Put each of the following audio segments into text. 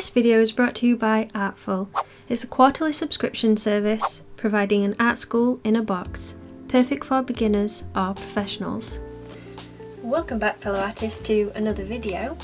This video is brought to you by Artful. It's a quarterly subscription service providing an art school in a box, perfect for beginners or professionals. Welcome back, fellow artists, to another video.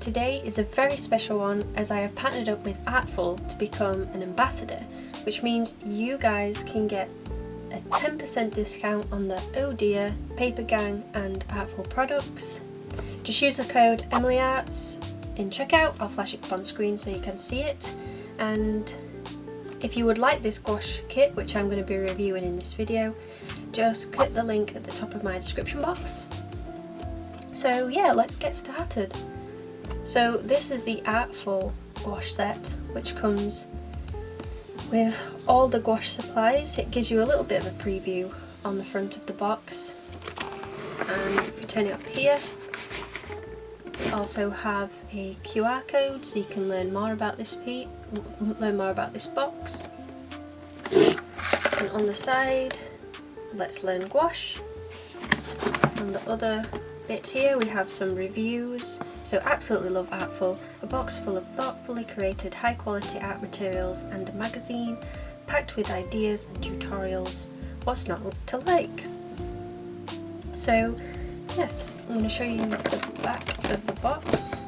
Today is a very special one as I have partnered up with Artful to become an ambassador, which means you guys can get a 10% discount on the Oh Dear, Paper Gang and Artful products. Just use the code EmilyArts in checkout. I'll flash it up on screen so you can see it. And if you would like this gouache kit, which I'm going to be reviewing in this video, just click the link at the top of my description box. So yeah, let's get started. So this is the Artful gouache set, which comes with all the gouache supplies. It gives you a little bit of a preview on the front of the box, and if you turn it up here, we also have a QR code so you can learn more about this box. And on the side, let's learn gouache. On the other bit here we have some reviews. So absolutely love Artful, a box full of thoughtfully created high quality art materials and a magazine packed with ideas and tutorials. What's not to like? So yes, I'm going to show you the back of the box.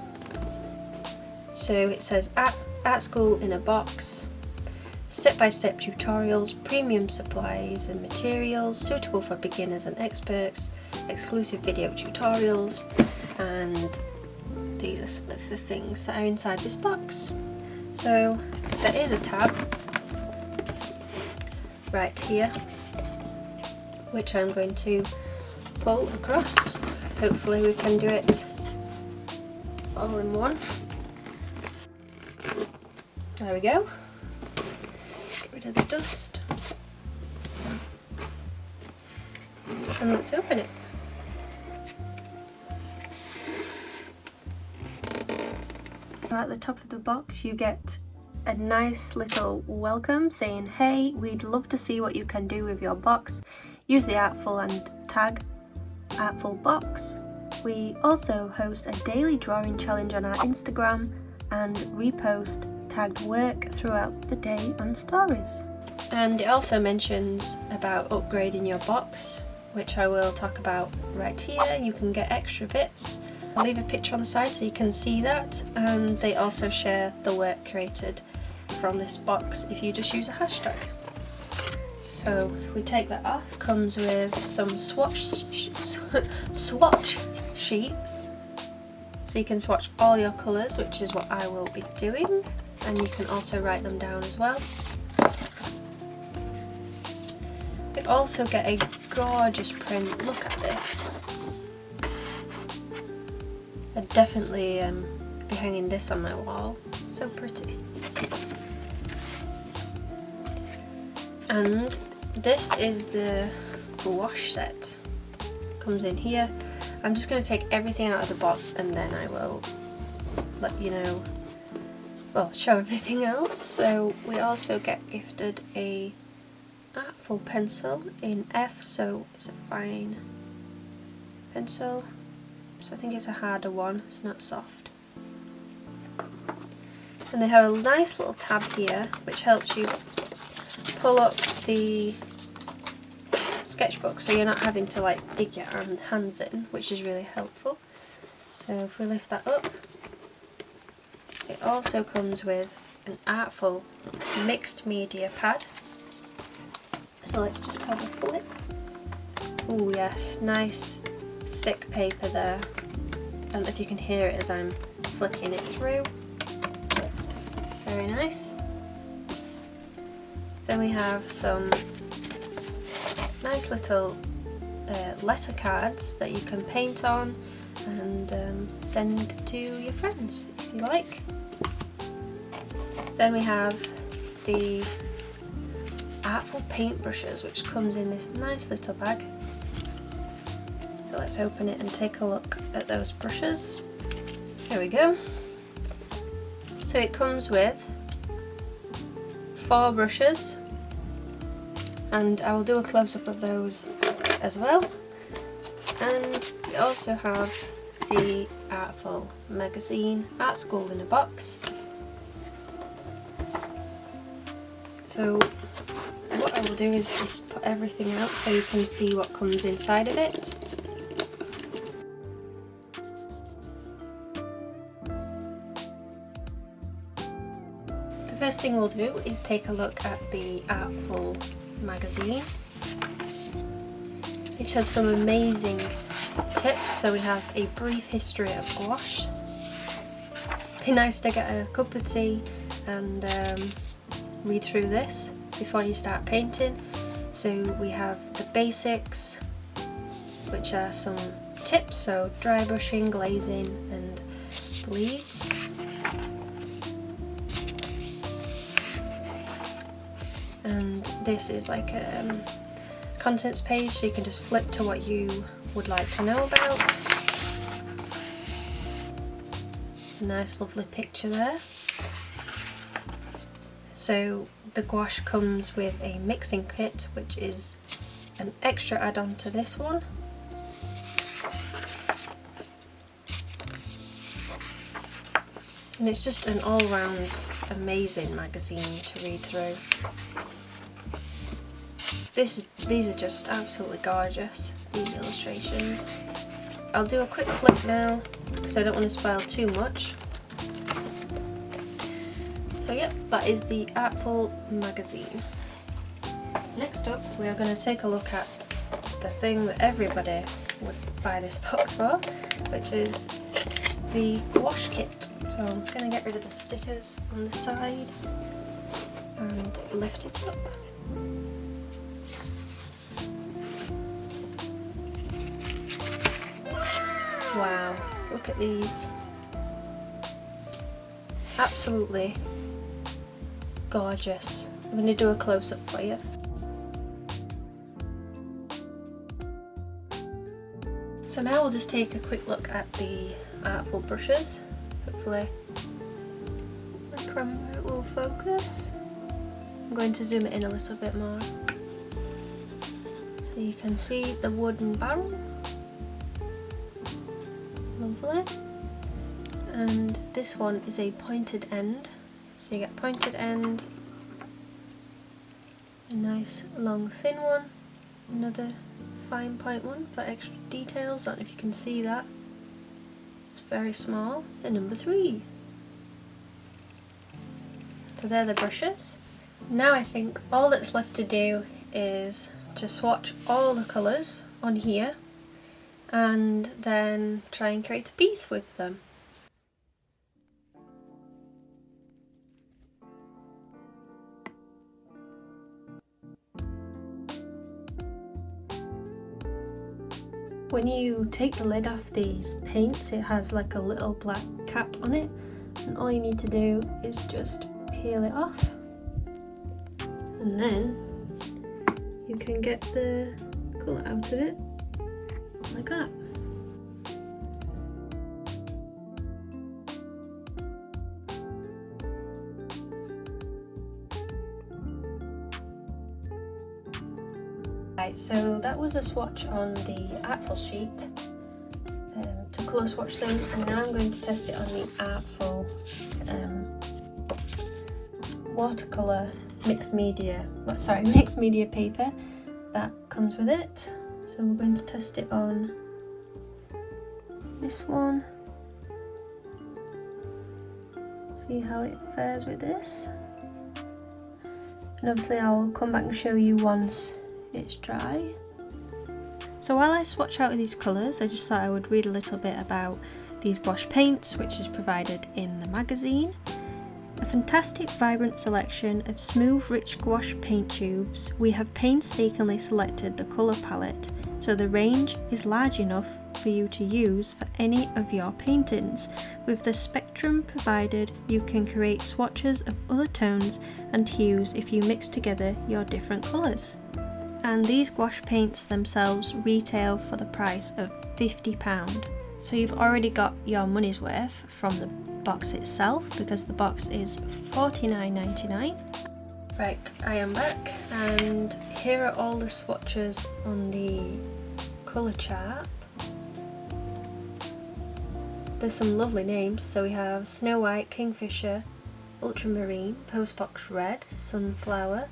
So it says Art School in a Box, step-by-step tutorials, premium supplies and materials suitable for beginners and experts, exclusive video tutorials, and these are some of the things that are inside this box. So there is a tab right here, which I'm going to pull across. Hopefully we can do it all in one. There we go. Get rid of the dust. And let's open it. At the top of the box you get a nice little welcome saying, hey, we'd love to see what you can do with your box. Use the Artful and tag Artful Box. We also host a daily drawing challenge on our Instagram and repost tagged work throughout the day on stories. And it also mentions about upgrading your box, which I will talk about right here. You can get extra bits. I'll leave a picture on the side so you can see that, and they also share the work created from this box if you just use a hashtag. So if we take that off, comes with some swatch sheets, so you can swatch all your colours, which is what I will be doing, and you can also write them down as well. We also get a gorgeous print. Look at this. I'd definitely be hanging this on my wall. It's so pretty. And this is the gouache set. Comes in here. I'm just going to take everything out of the box and then I will let you know, well, show everything else. So we also get gifted a Artful pencil in F, so it's a fine pencil. So I think it's a harder one, it's not soft. And they have a nice little tab here which helps you pull up the sketchbook so you're not having to like dig your hands in, which is really helpful. So if we lift that up, it also comes with an Artful mixed media pad. So let's just have a flip. Oh yes, nice thick paper there. I don't know if you can hear it as I'm flicking it through. Very nice. Then we have some nice little letter cards that you can paint on and send to your friends if you like. Then we have the Artful paintbrushes, which comes in this nice little bag. So let's open it and take a look at those brushes. There we go. So it comes with 4 brushes, and I will do a close-up of those as well. And we also have the Artful magazine, Art School in a Box. So what I will do is just put everything out so you can see what comes inside of it. The first thing we'll do is take a look at the Artful magazine. It has some amazing tips. So we have a brief history of gouache. Be nice to get a cup of tea and read through this before you start painting. So we have the basics, which are some tips, so dry brushing, glazing and bleeds. And this is like a contents page, so you can just flip to what you would like to know about. A nice lovely picture there. So the gouache comes with a mixing kit, which is an extra add-on to this one. And it's just an all-round amazing magazine to read through. These are just absolutely gorgeous, these illustrations. I'll do a quick flip now because I don't want to spoil too much. So yep, that is the Artful magazine. Next up, we are going to take a look at the thing that everybody would buy this box for, which is the gouache kit. So I'm going to get rid of the stickers on the side and lift it up. Wow, look at these. Absolutely gorgeous. I'm going to do a close-up for you. So now we'll just take a quick look at the Artful brushes. Hopefully the camera will focus. I'm going to zoom it in a little bit more so you can see the wooden barrel. Lovely. And this one is a pointed end, so you get pointed end, a nice long thin one, another fine point one for extra details. I don't know if you can see that, it's very small, and number 3. So they're the brushes. Now I think all that's left to do is to swatch all the colours on here and then try and create a piece with them. When you take the lid off these paints, it has like a little black cap on it, and all you need to do is just peel it off, and then you can get the colour out of it like that. Right, so that was a swatch on the Artful sheet, to colour swatch them, and now I'm going to test it on the Artful watercolour mixed media paper that comes with it. So we're going to test it on this one, see how it fares with this, and obviously I'll come back and show you once it's dry. So while I swatch out these colours, I just thought I would read a little bit about these gouache paints, which is provided in the magazine. A fantastic vibrant selection of smooth rich gouache paint tubes. We have painstakingly selected the colour palette so the range is large enough for you to use for any of your paintings. With the spectrum provided, you can create swatches of other tones and hues if you mix together your different colours. And these gouache paints themselves retail for the price of £50. So you've already got your money's worth from the box itself, because the box is $49.99. Right, I am back, and here are all the swatches on the colour chart. There's some lovely names, so we have Snow White, Kingfisher, ultramarine, postbox red, sunflower,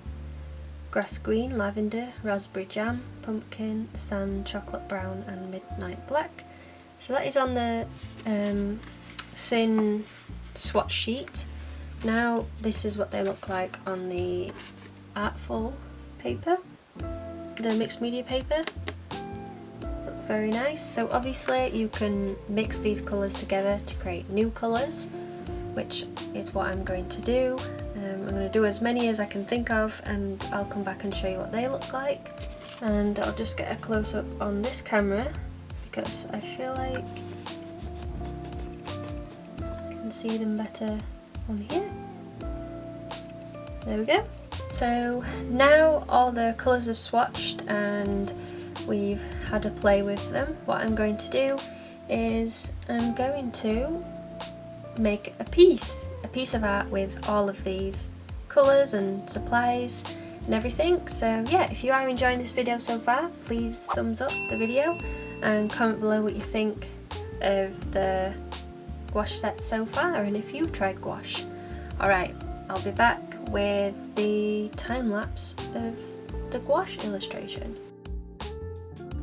grass green, lavender, raspberry jam, pumpkin, sand, chocolate brown and midnight black. So that is on the thin swatch sheet. Now this is what they look like on the Artful paper, the mixed media paper. Look very nice. So obviously you can mix these colours together to create new colours, which is what I'm going to do. I'm going to do as many as I can think of, and I'll come back and show you what they look like. And I'll just get a close-up on this camera because I feel like I can see them better on here. There we go. So now all the colours have swatched and we've had a play with them. What I'm going to do is I'm going to make a piece of art with all of these colours and supplies and everything. So yeah, if you are enjoying this video so far, please thumbs up the video and comment below what you think of the gouache set so far, and if you've tried gouache. Alright, I'll be back with the time-lapse of the gouache illustration.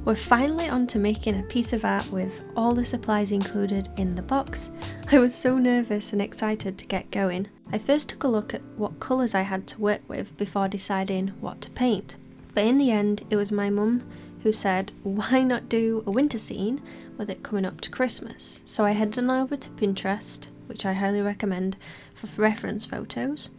We're finally on to making a piece of art with all the supplies included in the box. I was so nervous and excited to get going. I first took a look at what colours I had to work with before deciding what to paint. But in the end, it was my mum who said, why not do a winter scene with it coming up to Christmas? So I headed on over to Pinterest, which I highly recommend for reference photos,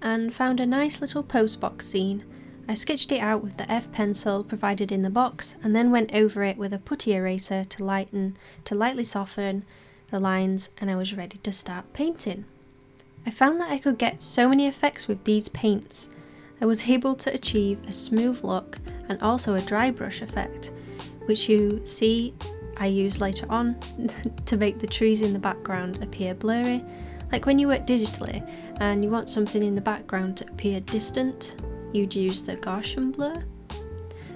and found a nice little postbox scene. I sketched it out with the F pencil provided in the box and then went over it with a putty eraser to lightly soften the lines, and I was ready to start painting. I found that I could get so many effects with these paints. I was able to achieve a smooth look and also a dry brush effect, which you see I use later on to make the trees in the background appear blurry, like when you work digitally and you want something in the background to appear distant. You'd use the Gaussian blur.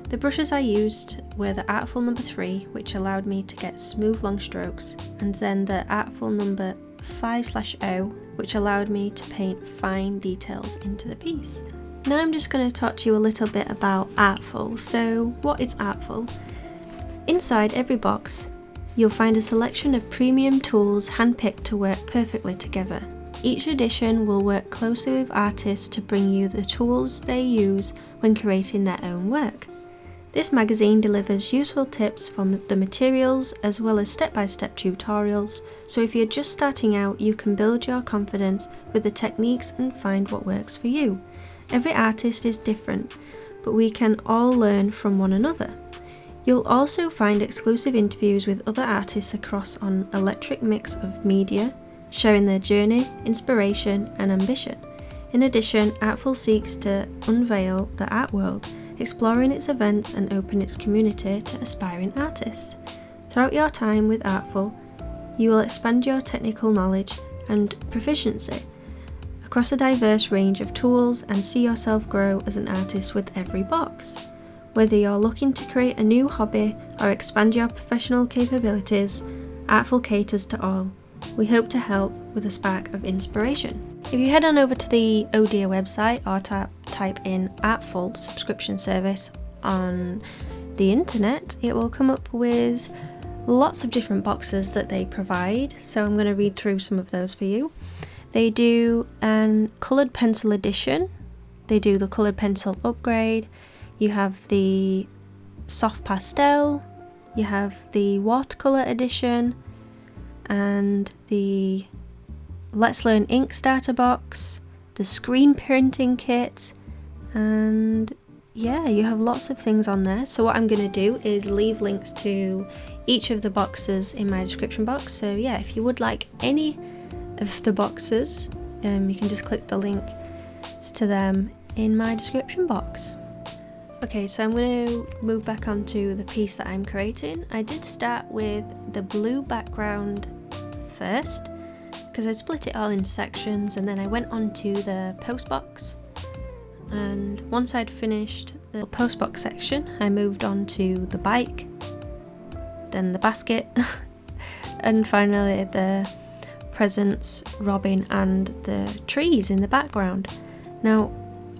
The brushes I used were the Artful number 3, which allowed me to get smooth long strokes, and then the Artful number 5/0, which allowed me to paint fine details into the piece. Now I'm just going to talk to you a little bit about Artful. So what is Artful? Inside every box, you'll find a selection of premium tools handpicked to work perfectly together. Each edition will work closely with artists to bring you the tools they use when creating their own work. This magazine delivers useful tips from the materials as well as step-by-step tutorials, so if you're just starting out, you can build your confidence with the techniques and find what works for you. Every artist is different, but we can all learn from one another. You'll also find exclusive interviews with other artists across an eclectic mix of media, sharing their journey, inspiration and ambition. In addition, Artful seeks to unveil the art world, exploring its events and open its community to aspiring artists. Throughout your time with Artful, you will expand your technical knowledge and proficiency across a diverse range of tools and see yourself grow as an artist with every box. Whether you're looking to create a new hobby or expand your professional capabilities, Artful caters to all. We hope to help with a spark of inspiration. If you head on over to the Odia website or type in Artful subscription service on the internet, it will come up with lots of different boxes that they provide. So I'm going to read through some of those for you. They do a coloured pencil edition, they do the coloured pencil upgrade, you have the soft pastel, you have the watercolour edition, and the Let's Learn Ink starter box, the screen printing kit, and yeah, you have lots of things on there. So what I'm going to do is leave links to each of the boxes in my description box. So yeah, if you would like any of the boxes, you can just click the link to them in my description box. Okay, so I'm going to move back onto the piece that I'm creating. I did start with the blue background first because I split it all in sections, and then I went on to the postbox, and once I'd finished the postbox section I moved on to the bike, then the basket and finally the presents, Robin and the trees in the background. Now,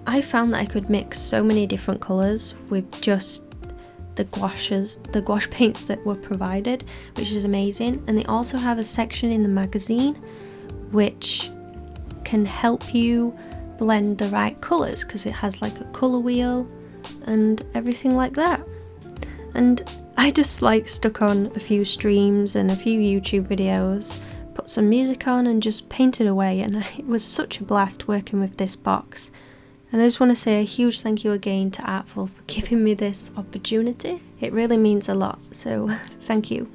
I found that I could mix so many different colours with just the gouache paints that were provided, which is amazing. And they also have a section in the magazine which can help you blend the right colours, because it has like a colour wheel and everything like that. And I just like stuck on a few streams and a few YouTube videos, put some music on and just painted away, and it was such a blast working with this box. And I just want to say a huge thank you again to Artful for giving me this opportunity. It really means a lot, so thank you.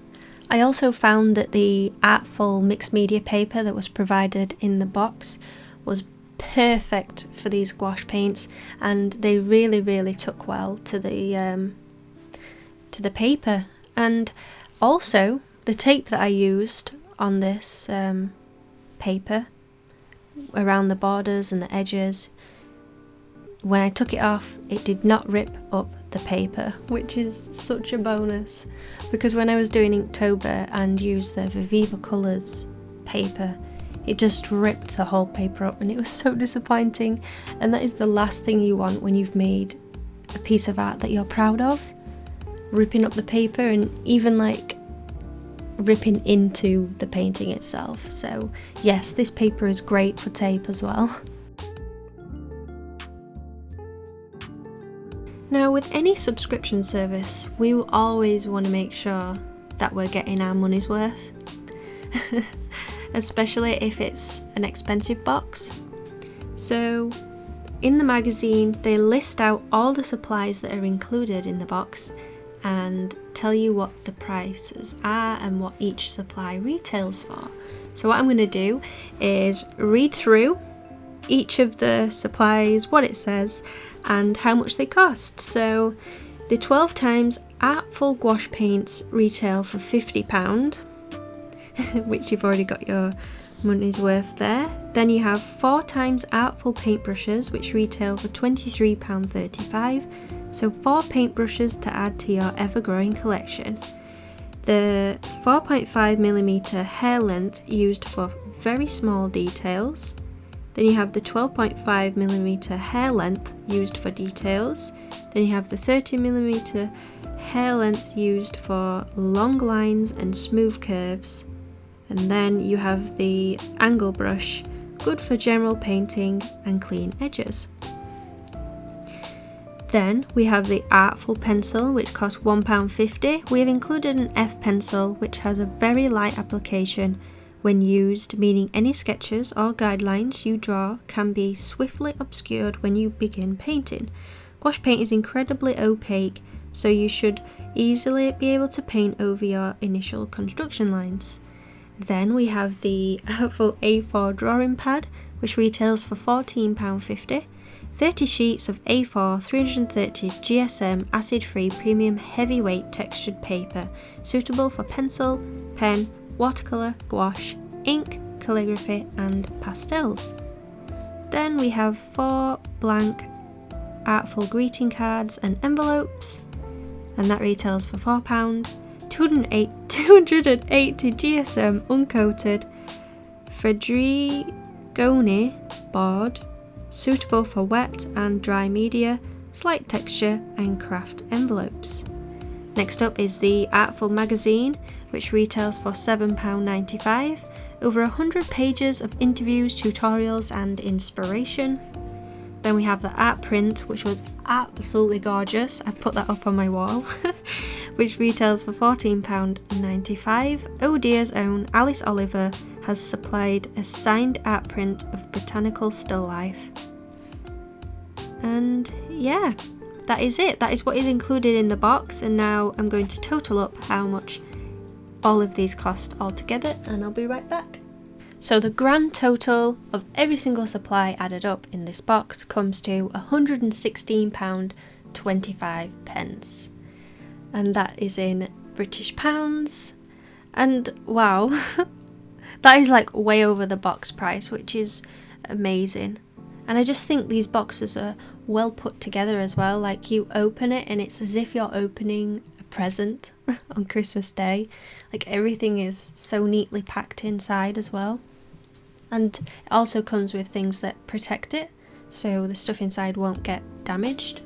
I also found that the Artful mixed media paper that was provided in the box was perfect for these gouache paints, and they really took well to the paper. And also the tape that I used on this paper around the borders and the edges, when I took it off, it did not rip up the paper, which is such a bonus, because when I was doing Inktober and used the Viviva Colours paper, it just ripped the whole paper up, and it was so disappointing. And that is the last thing you want when you've made a piece of art that you're proud of, ripping up the paper and even like ripping into the painting itself. So yes, this paper is great for tape as well. Now, with any subscription service, we will always want to make sure that we're getting our money's worth, especially if it's an expensive box. So in the magazine, they list out all the supplies that are included in the box and tell you what the prices are and what each supply retails for. So what I'm going to do is read through each of the supplies, what it says, and how much they cost. So the 12 times Artful gouache paints retail for £50, which you've already got your money's worth there. Then you have 4 times Artful paintbrushes, which retail for £23.35. So 4 paintbrushes to add to your ever-growing collection. The 4.5mm hair length used for very small details. Then you have the 12.5mm hair length used for details. Then you have the 30mm hair length used for long lines and smooth curves. And then you have the angle brush, good for general painting and clean edges. Then we have the Artful pencil, which costs £1.50. We have included an F pencil, which has a very light application when used, meaning any sketches or guidelines you draw can be swiftly obscured when you begin painting. Gouache paint is incredibly opaque, so you should easily be able to paint over your initial construction lines. Then we have the Artful A4 drawing pad, which retails for £14.50. 30 sheets of A4 330 GSM acid-free premium heavyweight textured paper, suitable for pencil, pen, watercolour, gouache, ink, calligraphy and pastels. Then we have 4 blank Artful greeting cards and envelopes, and that retails for £4. 280 GSM uncoated Fedrigoni board, suitable for wet and dry media, slight texture and craft envelopes. Next up is the Artful magazine, which retails for £7.95. Over 100 pages of interviews, tutorials and inspiration. Then we have the art print, which was absolutely gorgeous. I've put that up on my wall, which retails for £14.95. Oh Dear's own Alice Oliver has supplied a signed art print of botanical still life. And yeah, that is it. That is what is included in the box, and now I'm going to total up how much all of these cost altogether, and I'll be right back. So the grand total of every single supply added up in this box comes to £116.25, and that is in British pounds. And wow, that is like way over the box price, which is amazing. And I just think these boxes are well put together as well. Like, you open it and it's as if you're opening a present on Christmas Day. Like, everything is so neatly packed inside as well. and it also comes with things that protect it, so the stuff inside won't get damaged.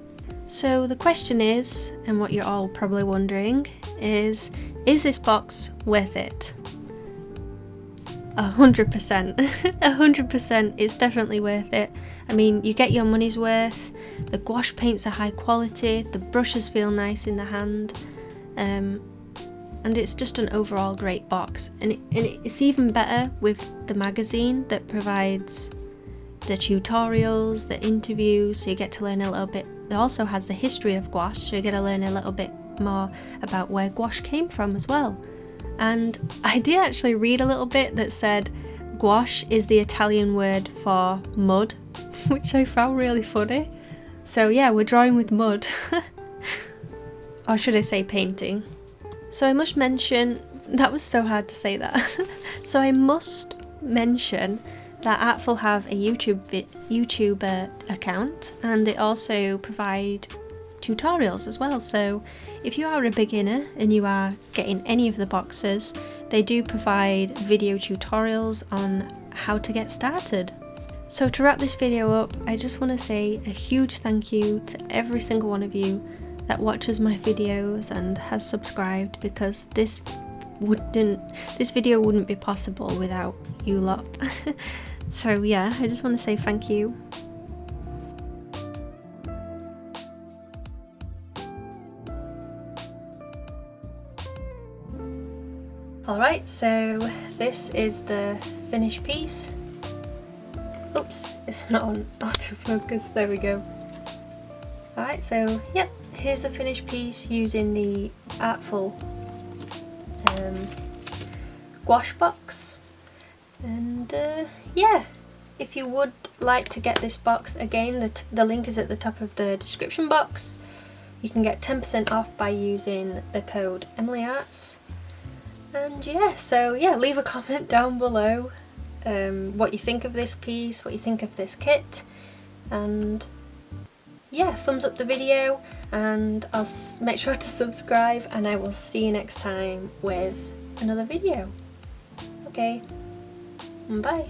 So the question is, and what you're all probably wondering, is this box worth it? 100%. 100%, it's definitely worth it. I mean, you get your money's worth, the gouache paints are high quality, the brushes feel nice in the hand, and it's just an overall great box. And it's even better with the magazine that provides the tutorials, the interviews, so you get to learn a little bit. It also has the history of gouache, so you get to learn a little bit more about where gouache came from as well. And I did actually read a little bit that said gouache is the Italian word for mud, which I found really funny. So yeah, we're drawing with mud. Or should I say painting? So I must mention, that was so hard to say that. So I must mention that Artful have a YouTube account, and they also provide tutorials as well. So if you are a beginner and you are getting any of the boxes, they do provide video tutorials on how to get started. So to wrap this video up, I just want to say a huge thank you to every single one of you that watches my videos and has subscribed, because this video wouldn't be possible without you lot. So yeah, I just want to say thank you. Alright, so this is the finished piece. Oops, it's not on autofocus, there we go. Alright, so yep, here's a finished piece using the Artful gouache box. And yeah, if you would like to get this box, again the link is at the top of the description box. You can get 10% off by using the code EmilyArts. And yeah, so yeah, leave a comment down below what you think of this piece, what you think of this kit, and yeah, thumbs up the video, and I'll make sure to subscribe, and I will see you next time with another video. Okay, bye.